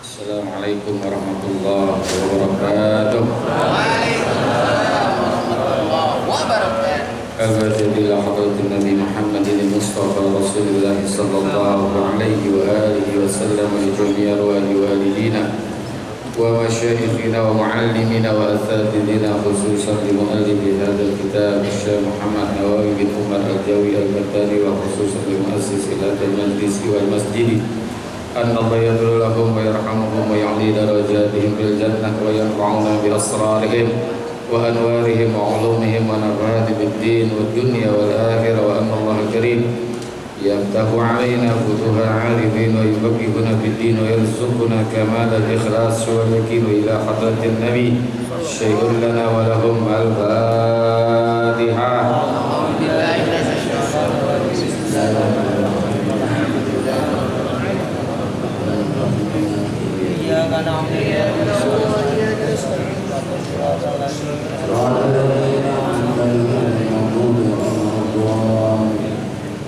Assalamualaikum warahmatullahi wabarakatuh. Al-Fatiha hadratin Nabi Muhammadin Mustafa Rasulullah sallallahu alaihi wa alihi wa sallam li jami'i arwahi walidina wa masyayikhina wa muallimina wa asatidina khususan li muallifi hadzal kitab Syekh Muhammad Nawawi bin Umar Al-Jawi Al-Battani wa khususan li muassis hadzal majlis wal masjid. أن الله يدعو لهم ويرحمهم ويعلي درجاتهم في الجنة وينفعنا بأسرارهم وأنوارهم وعلومهم ونفعات بالدين والدنيا والآخرة وأن الله الكريم يفتح علينا فتوح العارفين ويفقهنا في الدين ويرزقنا كمال الإخلاص واليقين إلى حضرة النبي شيء لنا ولهم الفاتحة.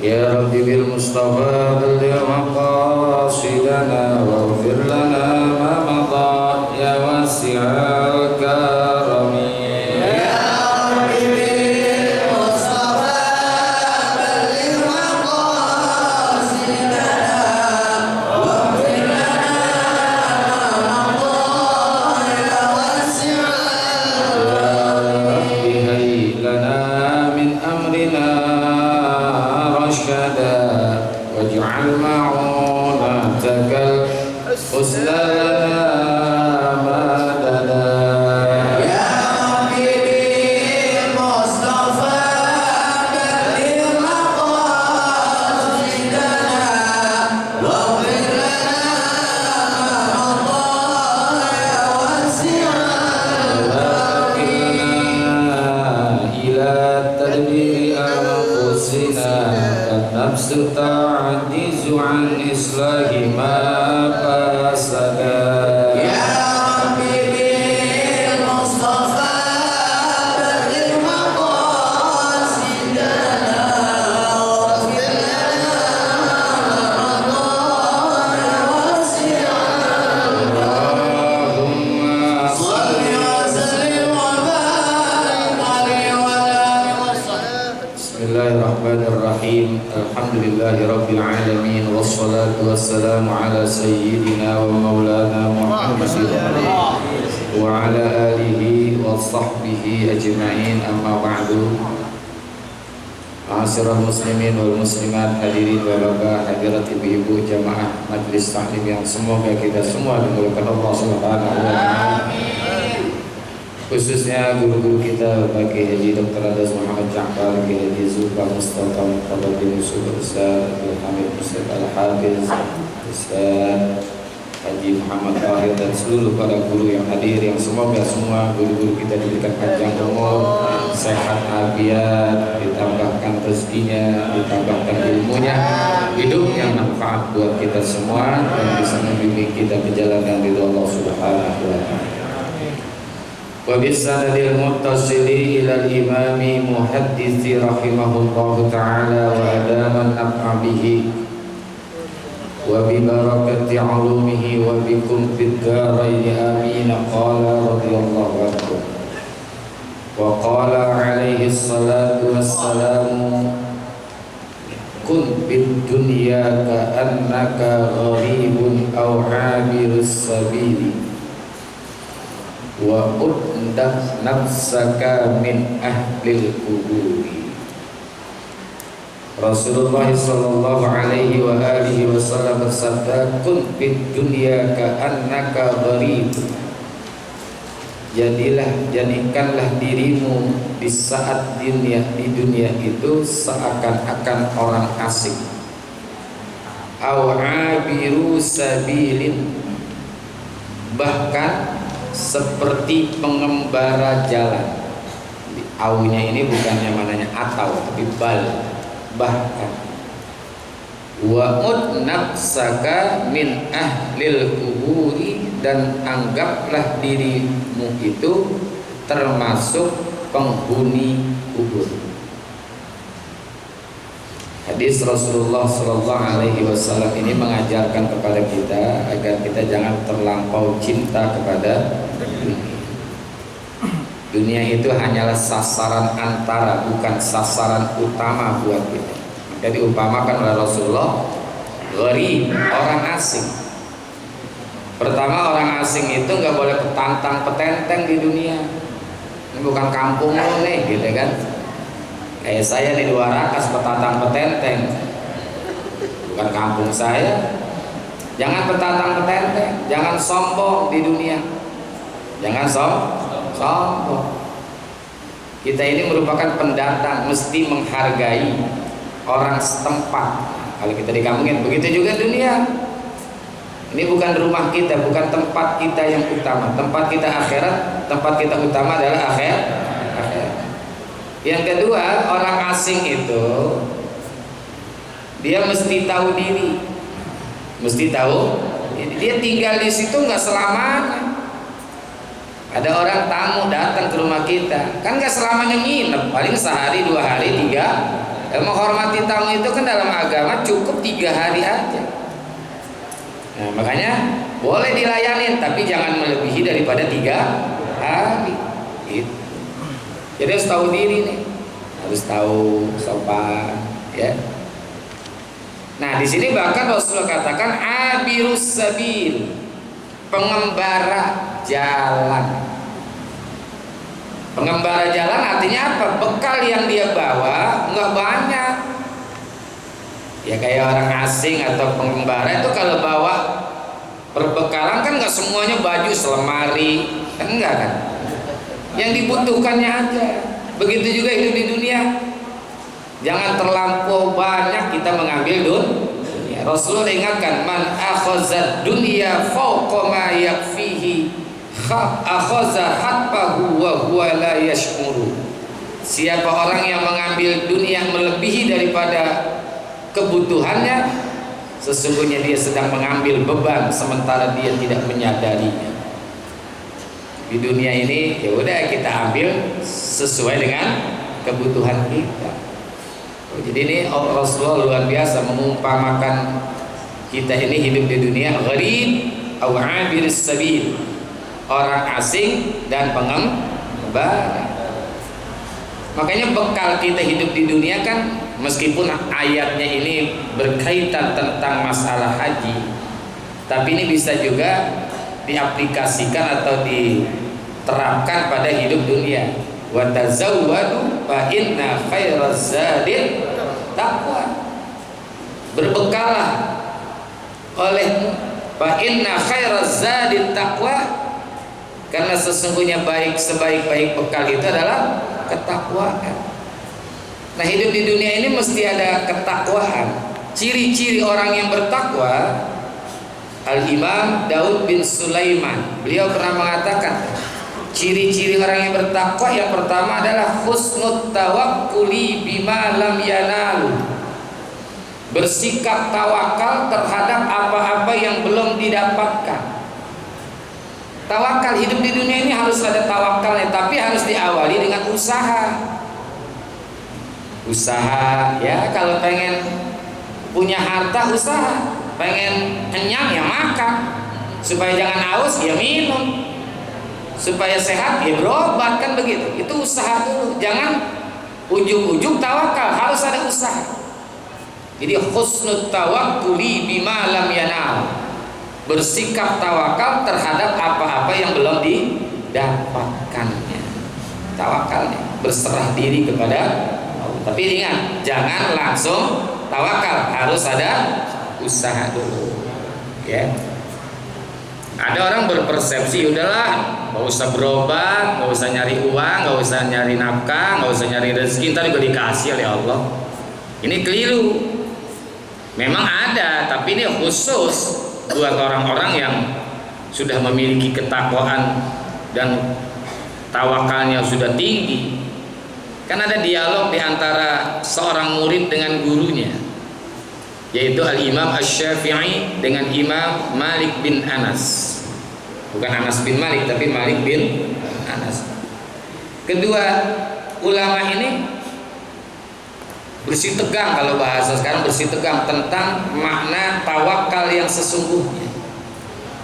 Ya Rabbi bil Mustafa balligh maqasidana waghfir lana ma madha ya wasi'al karami. Wassalamu ala sayyidina wa maulana Muhammad wa ala alihi wa sahbihi ajma'in, amma ba'du. Ma'asyiral muslimin wal muslimat, hadirin wa bapak, hadirat ibu-ibu jamaah majlis taklim yang semoga kita semua dimuliakan Allah Subhanahu wa taala. Khususnya guru-guru kita bagi Haji Dr. Adas Muhammad Ja'far, Haji Zulfa Mustafa Muhammad bin Yusuf, Ustaz Abdul Hamid Ustaz Al-Hafiz, Ustaz Haji Muhammad Tahir, dan seluruh para guru yang hadir, yang semoga semua guru-guru kita diberikan panjang umur, sehat afiat, ditambahkan rezekinya, ditambahkan ilmunya, hidup yang manfaat buat kita semua, dan bisa membimbing kita berjalan ridha Allah Subhanahu wa taala. Wa bisanadil muttasili ila al-imami muhadditsi rahimahullahu ta'ala wa adaman naf'a bihi wa bi barakati 'ulumihi wa bikum fid dharain amin. Qala radhiyallahu anhu wa qala alaihi salatu wassalamu kun bid dunya ka'annaka gharibun aw 'abirus sabili wa uddah nafsaka min ahlil kuburi. Rasulullah sallallahu alaihi wa alihi wasallam bersabda, kun fid dunya ka'annaka gharib. Jadikanlah dirimu di saat di dunia itu seakan-akan orang asing. Aw abiru sabilin, bahkan seperti pengembara jalan. Aunya ini bukannya mananya atau, tapi bal, bahkan. Wa nafsaka min ahlil kuburi, dan anggaplah dirimu itu termasuk penghuni kubur. Hadis Rasulullah Shallallahu Alaihi Wasallam ini mengajarkan kepada kita agar kita jangan terlampau cinta kepada dunia. Dunia itu hanyalah sasaran antara, bukan sasaran utama buat kita. Maka diumpamakan oleh Rasulullah, gharib, orang asing. Pertama, orang asing itu nggak boleh petantang petenteng di dunia. Ini bukan kampung lo nih, gitu kan? Kayak saya di Dua Rakas petantang petenteng, bukan kampung saya. Jangan petantang petenteng, jangan sombong di dunia, jangan sombong. Kita ini merupakan pendatang, mesti menghargai orang setempat. Kalau kita di kampungin, begitu juga dunia. Ini bukan rumah kita, bukan tempat kita yang utama. Tempat kita akhirat, tempat kita utama adalah akhirat. Yang kedua, orang asing itu dia mesti tahu diri, mesti tahu dia tinggal di situ nggak selamanya. Ada orang tamu datang ke rumah kita, kan nggak selamanya nginep, paling sehari, 2 hari, 3. Menghormati tamu itu kan dalam agama cukup 3 hari aja. Nah, makanya boleh dilayanin, tapi jangan melebihi daripada 3 hari. Gitu. Jadi harus tahu diri nih, harus tahu sopan, ya. Nah, di sini bahkan Rasulullah katakan abirus sabil, pengembara jalan. Pengembara jalan artinya apa? Bekal yang dia bawa nggak banyak. Ya kayak orang asing atau pengembara itu kalau bawa perbekalan kan nggak semuanya baju selemari, kan enggak kan? Yang dibutuhkannya aja. Begitu juga hidup di dunia. Jangan terlampau banyak kita mengambil dunia. Rasulullah ingatkan, man akhazad dunya fawqa ma yakfihi akhaza hatfahu wa huwa la yash'uru. Siapa orang yang mengambil dunia melebihi daripada kebutuhannya, sesungguhnya dia sedang mengambil beban sementara dia tidak menyadarinya. Di dunia ini ya udah kita ambil sesuai dengan kebutuhan kita. Jadi ini Rasulullah luar biasa mengumpamakan kita ini hidup di dunia gharib aw abiris sabil, orang asing dan pengembara. Makanya bekal kita hidup di dunia kan, meskipun ayatnya ini berkaitan tentang masalah haji, tapi ini bisa juga diaplikasikan atau diterapkan pada hidup dunia. Wa tazawwadu fa inna khairaz zadi taqwa. Berbekalah olehmu, fa inna khairaz zadi taqwa, karena sesungguhnya sebaik-baik bekal itu adalah ketakwaan. Nah, hidup di dunia ini mesti ada ketakwaan. Ciri-ciri orang yang bertakwa, Al-Imam Daud bin Sulaiman, beliau pernah mengatakan, ciri-ciri orang yang bertakwa yang pertama adalah husnut tawakkuli bima lam yanalu, bersikap tawakal terhadap apa-apa yang belum didapatkan. Tawakal, hidup di dunia ini harus ada tawakalnya, tapi harus diawali dengan usaha. Usaha, ya, kalau pengen punya harta usaha, pengen kenyang ya makan, supaya jangan haus ya minum, supaya sehat ya berobat, kan begitu. Itu usaha dulu, jangan ujung-ujung tawakal, harus ada usaha. Jadi husnul tawakkuli bima lam yanal, bersikap tawakal terhadap apa-apa yang belum didapatkannya. Tawakalnya berserah diri kepada Allah. Tapi ingat, jangan langsung tawakal, harus ada usaha dulu, ya. Ada orang berpersepsi, udahlah, nggak usah berobat, nggak usah nyari uang, nggak usah nyari nafkah, nggak usah nyari rezeki, ntar juga dikasih oleh Allah. Ini keliru. Memang ada, tapi ini khusus buat orang-orang yang sudah memiliki ketakwaan dan tawakalnya sudah tinggi. Kan ada dialog di antara seorang murid dengan gurunya, yaitu Al-Imam Asy-Syafi'i dengan Imam Malik bin Anas. Bukan Anas bin Malik, tapi Malik bin Anas. Kedua ulama ini bersih tegang, kalau bahasa sekarang bersih tegang tentang makna tawakal yang sesungguhnya.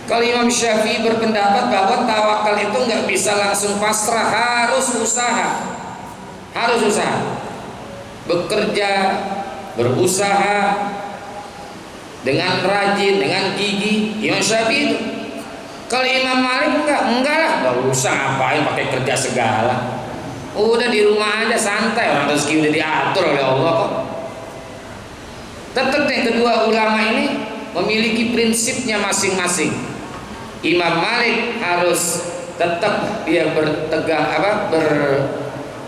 Kalau Imam Syafi'i berpendapat bahwa tawakal itu nggak bisa langsung pasrah, harus usaha, bekerja, berusaha dengan rajin, dengan gigih. Imam Syafi'i itu. Kalau Imam Malik enggak lah, nggak usah ngapain pakai kerja segala. Udah di rumah aja santai, orang rezeki udah diatur oleh Allah kok. Tetap nih kedua ulama ini memiliki prinsipnya masing-masing. Imam Malik harus tetap dia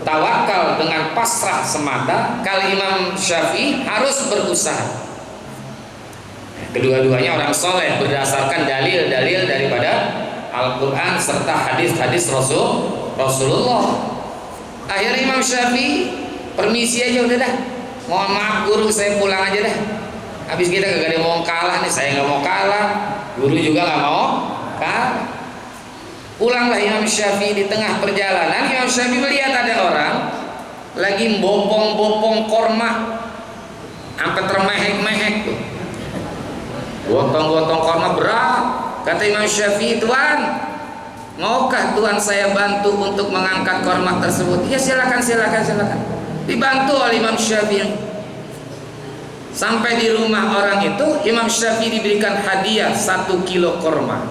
bertawakal dengan pasrah semata. Kalau Imam Syafi'i harus berusaha. Kedua-duanya orang soleh berdasarkan dalil-dalil daripada Al-Quran serta hadis-hadis Rasulullah. Akhirnya Imam Syafi'i permisi aja, udah dah, mohon maaf guru, saya pulang aja dah. Habis kita gak ada mau kalah nih, saya gak mau kalah, guru juga gak mau kalah. Pulanglah Imam Syafi'i. Di tengah perjalanan Imam Syafi'i melihat ada orang lagi bopong-bopong korma sampai termehek-mehek tuh. Gotong-gotong korma berat. Kata Imam Syafi'i, "Tuan, maukah Tuan saya bantu untuk mengangkat korma tersebut?" "Ya silakan." Dibantu oleh Imam Syafi'i. Sampai di rumah orang itu, Imam Syafi'i diberikan hadiah 1 kilo korma.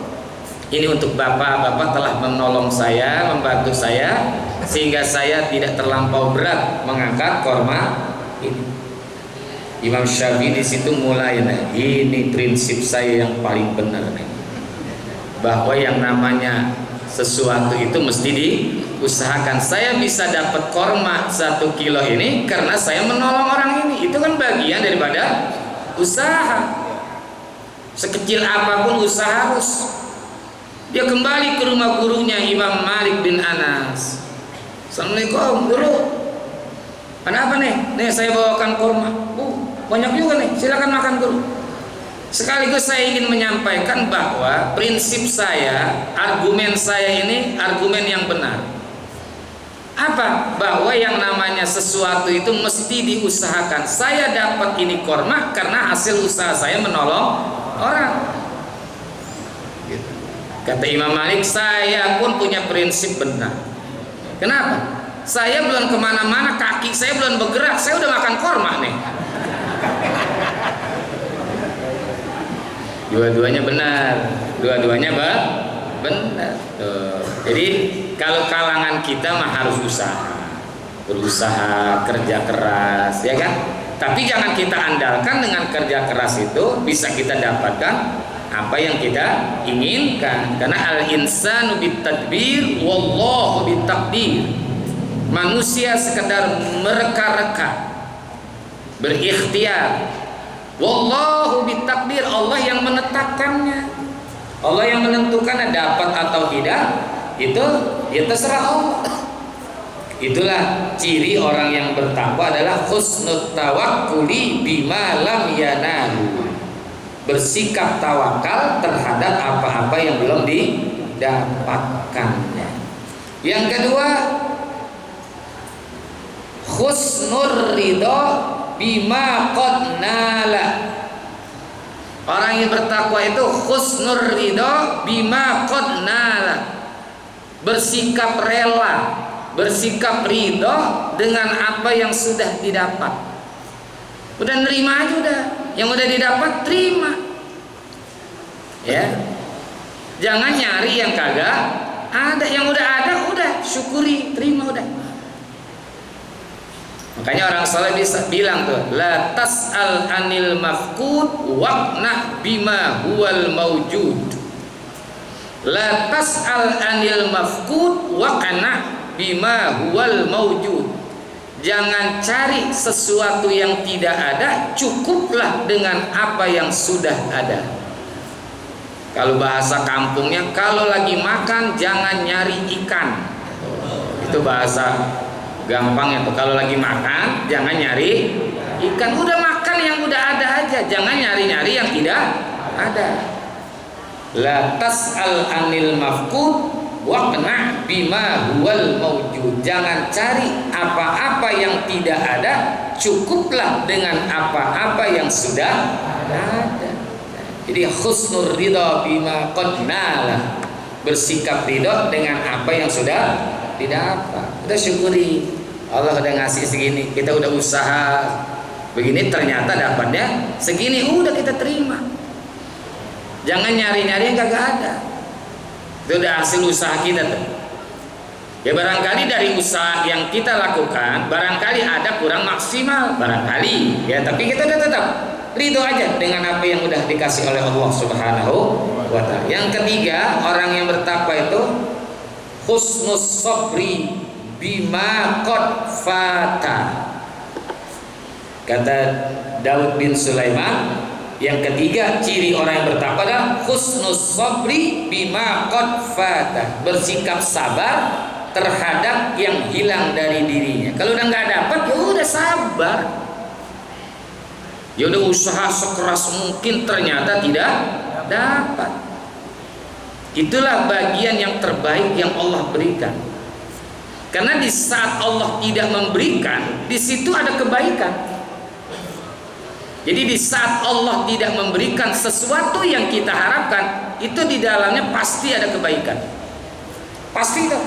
"Ini untuk bapak telah menolong saya, membantu saya, sehingga saya tidak terlampau berat mengangkat korma ini." Imam Syafi'i di situ mulai, nah ini prinsip saya yang paling benar nih, bahwa yang namanya sesuatu itu mesti diusahakan. Saya bisa dapat korma 1 kilo ini karena saya menolong orang ini. Itu kan bagian daripada usaha. Sekecil apapun usaha harus. Dia kembali ke rumah gurunya Imam Malik bin Anas. "Assalamualaikum guru, ada apa nih? Nih saya bawakan korma. Banyak juga nih, silakan makan guru." Sekaligus saya ingin menyampaikan bahwa prinsip saya, argumen saya ini argumen yang benar. Apa? Bahwa yang namanya sesuatu itu mesti diusahakan. Saya dapat ini korma karena hasil usaha saya menolong orang. Kata Imam Malik, saya pun punya prinsip benar. Kenapa? Saya belum kemana-mana, kaki saya belum bergerak, saya udah makan korma nih. Dua-duanya benar, benar. Jadi kalau kalangan kita mah harus berusaha, kerja keras, ya kan? Tapi jangan kita andalkan dengan kerja keras itu bisa kita dapatkan apa yang kita inginkan. Karena al-insanu bitadbir, wallahu bitakdir. Manusia sekedar mereka-reka, berikhtiar. Wallahu bitakdir, Allah yang menetapkannya, Allah yang menentukan dapat atau tidak, itu ya terserah Allah. Itulah ciri orang yang bertakwa adalah husnul tawakkuli bima lam yanalu, bersikap tawakal terhadap apa-apa yang belum didapatkannya. Yang kedua, husnur ridho bima qad nala. Orang yang bertakwa itu husnur ridho bima qad nala, bersikap rela, bersikap ridho dengan apa yang sudah didapat. Udah nerima aja, udah yang udah didapat terima, ya. Jangan nyari yang kagak ada. Yang udah ada udah syukuri, terima udah. Makanya orang saleh bisa bilang tuh, la tas'al anil mafqud waqna bima huwal mawjud. La tas'al anil mafqud waqna bima huwal mawjud. Jangan cari sesuatu yang tidak ada, cukuplah dengan apa yang sudah ada. Kalau bahasa kampungnya, kalau lagi makan jangan nyari ikan. Itu bahasa gampangnya tuh. Kalau lagi makan jangan nyari ikan. Udah makan yang udah ada aja, jangan nyari-nyari yang tidak ada. La tas'al anil mafqud waqna bima huwal mawjud. Jangan cari apa-apa yang tidak ada, cukuplah dengan apa-apa yang sudah ada. Jadi husnul ridha bima qad nala, bersikap ridha dengan apa yang sudah didapat. Kita syukuri, Allah udah ngasih segini, kita udah usaha begini, ternyata dapatnya segini, udah kita terima. Jangan nyari-nyari yang kagak ada. Itu udah hasil usaha kita tuh. Ya barangkali dari usaha yang kita lakukan, barangkali ada kurang maksimal, barangkali ya, tapi kita udah tetap ridho aja dengan apa yang udah dikasih oleh Allah Subhanahu wa ta'ala. Yang ketiga, orang yang bertakwa itu husnus sabri bima qad fata. Kata Daud bin Sulaiman, yang ketiga ciri orang yang bertakwa adalah husnus sabri bima qad fata, bersikap sabar terhadap yang hilang dari dirinya. Kalau udah nggak dapat, ya udah sabar. Ya udah usaha sekeras mungkin, ternyata tidak dapat. Itulah bagian yang terbaik yang Allah berikan. Karena di saat Allah tidak memberikan, di situ ada kebaikan. Jadi di saat Allah tidak memberikan sesuatu yang kita harapkan, itu di dalamnya pasti ada kebaikan. Pasti itu.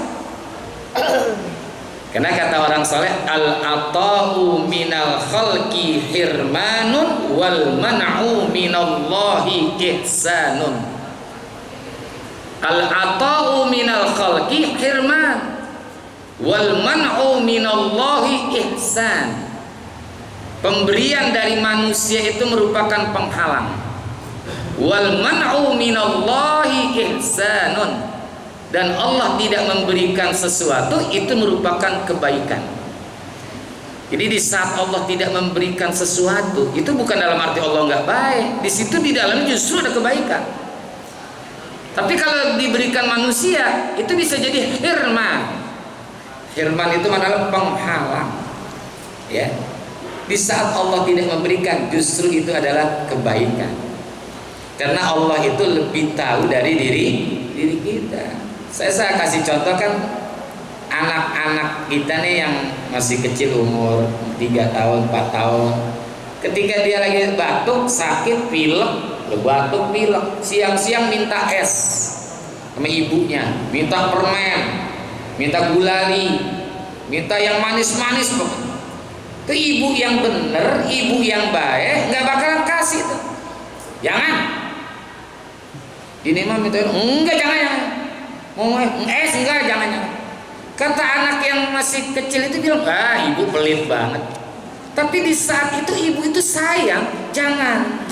Karena kata orang soleh, al-ata'u minal khalqi hirmanun wal man'u minallahi ihsanun. Al-ata'u minal khalqi hirman wal man'u minallahi ihsan. Pemberian dari manusia itu merupakan penghalang. Wal man'u minallahi ihsanun. Dan Allah tidak memberikan sesuatu, itu merupakan kebaikan. Jadi di saat Allah tidak memberikan sesuatu, itu bukan dalam arti Allah nggak baik. Di situ di dalamnya justru ada kebaikan. Tapi kalau diberikan manusia, itu bisa jadi hirman. Hirman itu adalah penghalang. Ya. Di saat Allah tidak memberikan, justru itu adalah kebaikan. Karena Allah itu lebih tahu dari diri kita. Saya kasih contoh, kan anak-anak kita nih yang masih kecil, umur 3 tahun, 4 tahun, ketika dia lagi batuk, sakit, pilek, batuk, pilek, siang-siang minta es sama ibunya, minta permen, minta gulali, minta yang manis-manis. Itu ibu yang bener, ibu yang baik nggak bakalan kasih tuh. Jangan, ini mah minta, enggak, jangan. Mau es enggak, jangan. Kata anak yang masih kecil itu bilang, ibu pelit banget. Tapi di saat itu ibu itu sayang. Jangan.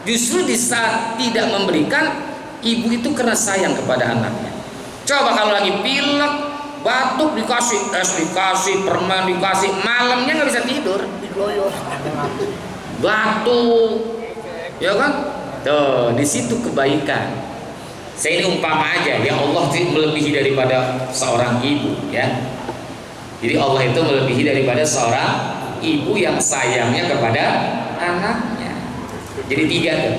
Justru di saat tidak memberikan, ibu itu karena sayang kepada anaknya. Coba kalau lagi pilek, batuk, dikasih es, dikasih permen, dikasih, malamnya nggak bisa tidur, batuk, ya kan? Tuh, di situ kebaikan. Saya ini umpama aja, ya Allah melebihi daripada seorang ibu, ya. Jadi Allah itu melebihi daripada seorang ibu yang sayangnya kepada anaknya. Jadi 3 tuh,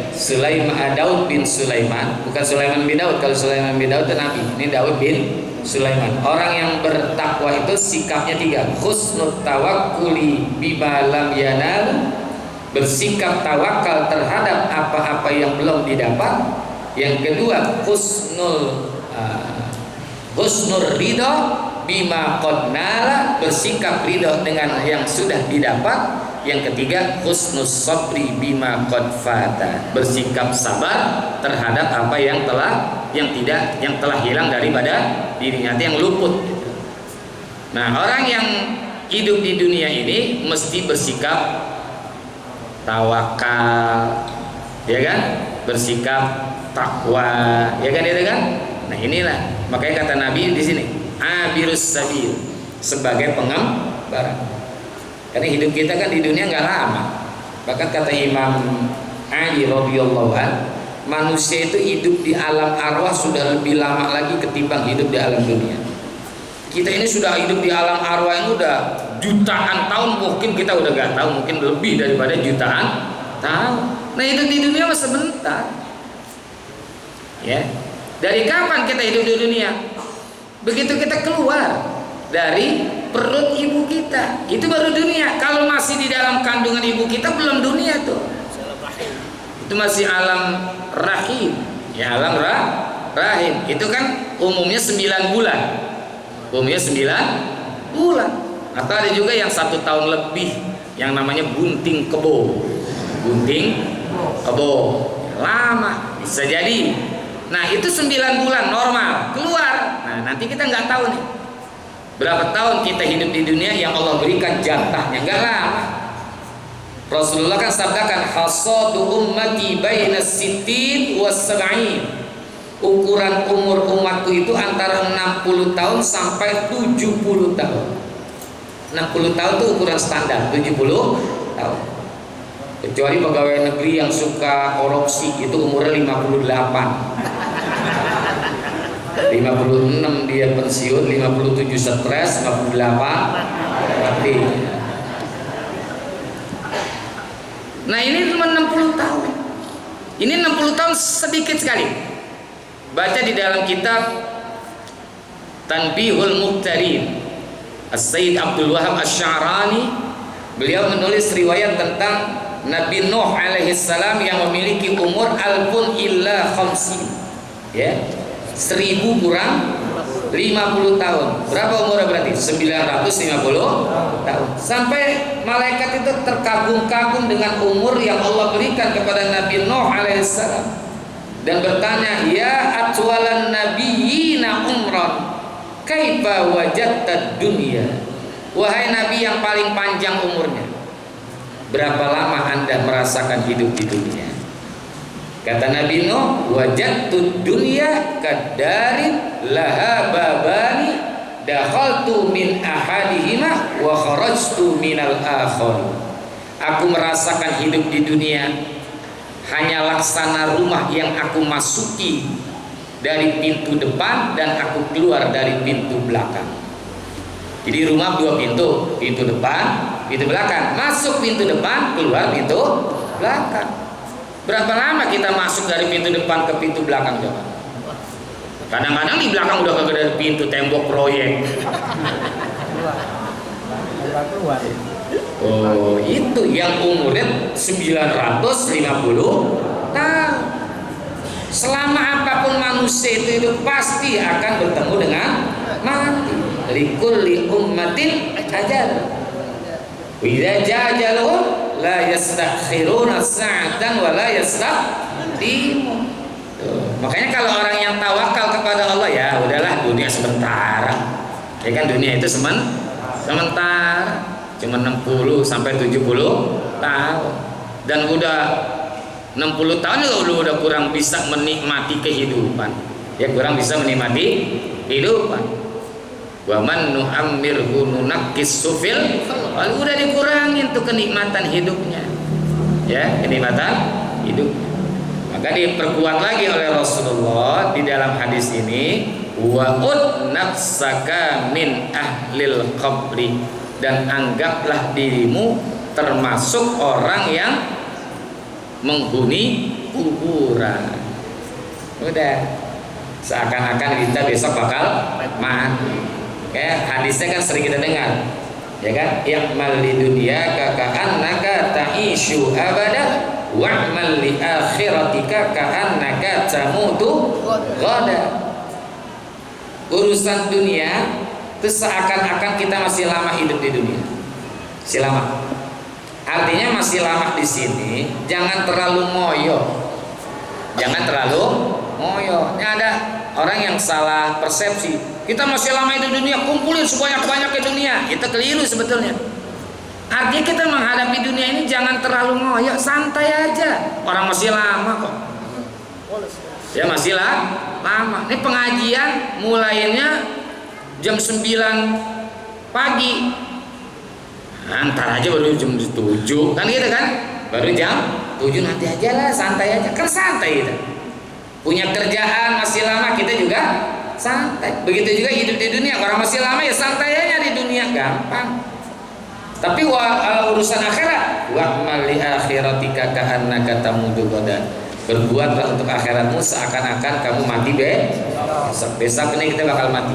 Daud bin Sulaiman, bukan Sulaiman bin Daud. Kalau Sulaiman bin Daud itu Nabi, ini Daud bin Sulaiman. Orang yang bertakwa itu sikapnya 3, husnul tawakkuli bima lam yanal, bersikap tawakal terhadap apa-apa yang belum didapat. Yang kedua, husnul ridha bima qad nala, bersikap ridha dengan yang sudah didapat. Yang ketiga, husnus sabri bima qad fata, bersikap sabar terhadap apa yang telah hilang daripada dirinya, yang luput. Nah, orang yang hidup di dunia ini mesti bersikap tawakal, ya kan? Bersikap takwa, ya kan, itu kan? Nah, inilah makanya kata Nabi di sini, abirus sabil, sebagai pengembara. Karena hidup kita kan di dunia nggak lama. Bahkan kata Imam Ali radhiyallahu an, manusia itu hidup di alam arwah sudah lebih lama lagi ketimbang hidup di alam dunia. Kita ini sudah hidup di alam arwah ini udah jutaan tahun, mungkin kita udah nggak tahu, mungkin lebih daripada jutaan tahun. Nah, hidup di dunia masih sebentar. Ya, dari kapan kita hidup di dunia? Begitu kita keluar dari perut ibu kita. Itu baru dunia. Kalau masih di dalam kandungan ibu kita belum dunia tuh. Itu masih alam rahim. Ya, alam rahim. Itu kan umumnya 9 bulan. Umumnya 9 bulan. Atau ada juga yang 1 tahun lebih, yang namanya bunting kebo. Bunting kebo. Lama, bisa jadi. Nah, itu 9 bulan normal, keluar. Nah, nanti kita nggak tahu nih berapa tahun kita hidup di dunia yang Allah berikan jatahnya, nggak lama. Rasulullah kan sabdakan, hasadu ummati baina sittin was sab'in. Ukuran umur umatku itu antara 60 tahun sampai 70 tahun. 60 tahun itu ukuran standar, 70 tahun. Kecuali pegawai negeri yang suka korupsi, itu umurnya 58. 56 dia pensiun, 57 stres, 58 mati. Nah, ini cuma 60 tahun. Ini 60 tahun sedikit sekali. Baca di dalam kitab Tanbihul Muqtarin, As-Sayyid Abdul Wahab Asy-Sya'rani, beliau menulis riwayat tentang Nabi Nuh alaihi salam yang memiliki umur alfun illa khamsin. Ya. 1000 kurang 50 tahun. Berapa umurnya berarti? 950 tahun. Sampai malaikat itu terkagum-kagum dengan umur yang Allah berikan kepada Nabi Nuh alaihissalam dan bertanya, "Ya atwalan nabiyina umran, kaifa wajadtad dunya?" Wahai nabi yang paling panjang umurnya, berapa lama Anda merasakan hidup di dunia? Kata Nabi Nuh, wajadtud dunya kadarin laha babani dakhaltu min ahadihima wa kharajtu minal akhar. Aku merasakan hidup di dunia hanya laksana rumah yang aku masuki dari pintu depan dan aku keluar dari pintu belakang. Jadi rumah 2 pintu, pintu depan, pintu belakang. Masuk pintu depan, keluar pintu belakang. Berapa lama kita masuk dari pintu depan ke pintu belakang coba? Kadang-kadang di belakang udah kagak dari pintu, tembok proyek. Oh, itu yang umurnya 950 tahun. Selama apapun manusia itu hidup pasti akan bertemu dengan mati. Likulli ummatin ajal. Wa idza jaa ajaluhum la yastakhiruna sa'atan wa la yastaqdimun. Makanya kalau orang yang tawakal kepada Allah, ya udahlah dunia sementara. Ya kan, dunia itu sementara. Cuma 60 sampai 70 tahun. Dan udah 60 tahun udah kurang bisa menikmati kehidupan. Ya, kurang bisa menikmati kehidupan. Wa man nu'ammirhu nunaqqis sufil, kalau udah dikurangin tuh kenikmatan hidupnya. Ya, kenikmatan hidup. Maka diperkuat lagi oleh Rasulullah di dalam hadis ini, wa ud nafsaka min ahlil qabri, dan anggaplah dirimu termasuk orang yang menghuni kuburan. Udah, seakan-akan kita besok bakal mati. Ya, hadisnya kan sering kita dengar, ya kan? Ya'mal li dunyaka ka'annaka ta'ishu abada wa'mal li akhiratika ka'annaka tamutu ghada. Urusan dunia itu seakan-akan kita masih lama hidup di dunia. Masih lama. Artinya masih lama di sini, jangan terlalu ngoyo. Jangan terlalu ngoyo. Ini ada orang yang salah persepsi. Kita masih lama di dunia, kumpulin sebanyak-banyaknya dunia. Itu keliru sebetulnya. Artinya kita menghadapi dunia ini jangan terlalu ngoyo, santai aja. Orang masih lama kok. Ya masih lama. Ini pengajian mulainya jam 9 pagi. Ntar aja baru jam 7, kan gitu kan? Baru jam 7 nanti aja lah, santai aja. Kan santai gitu. Punya kerjaan masih lama, kita juga santai. Begitu juga hidup di dunia, orang masih lama ya santai aja di dunia, gampang. Tapi urusan akhirat, wa'mal li akhiratika ka'annaka tamutu ghadan. Berbuatlah untuk akhiratmu seakan-akan kamu mati besok ini kita bakal mati.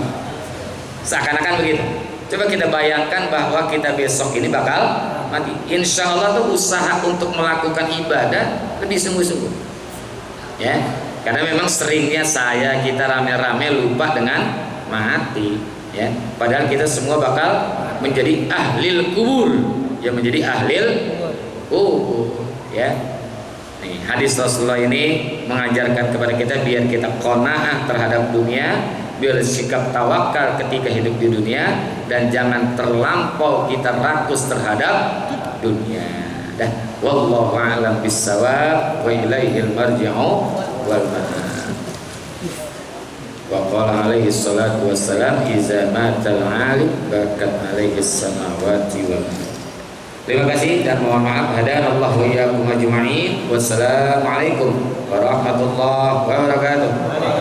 Seakan-akan begitu. Coba kita bayangkan bahwa kita besok ini bakal mati. Insya Allah tuh usaha untuk melakukan ibadah lebih sungguh-sungguh. Ya, karena memang seringnya kita rame-rame lupa dengan mati. Ya, padahal kita semua bakal menjadi ahlil kubur, ya menjadi ahlil kubur. Ya. Nih, hadis Rasulullah ini mengajarkan kepada kita biar kita qanaah terhadap dunia, biar sikap tawakal ketika hidup di dunia, dan jangan terlampau kita rakus terhadap dunia. Dah, wallahu a'lam bissawab wa ilaihil marji'u wal ma'ab. Wa qala alaihi salatu wassalam iza matal 'alim bakat alaihi samawati wal ardh. Terima kasih dan mohon maaf. Hadanallahu wa iyyakum ajma'in. Wassalamualaikum warahmatullahi wabarakatuh.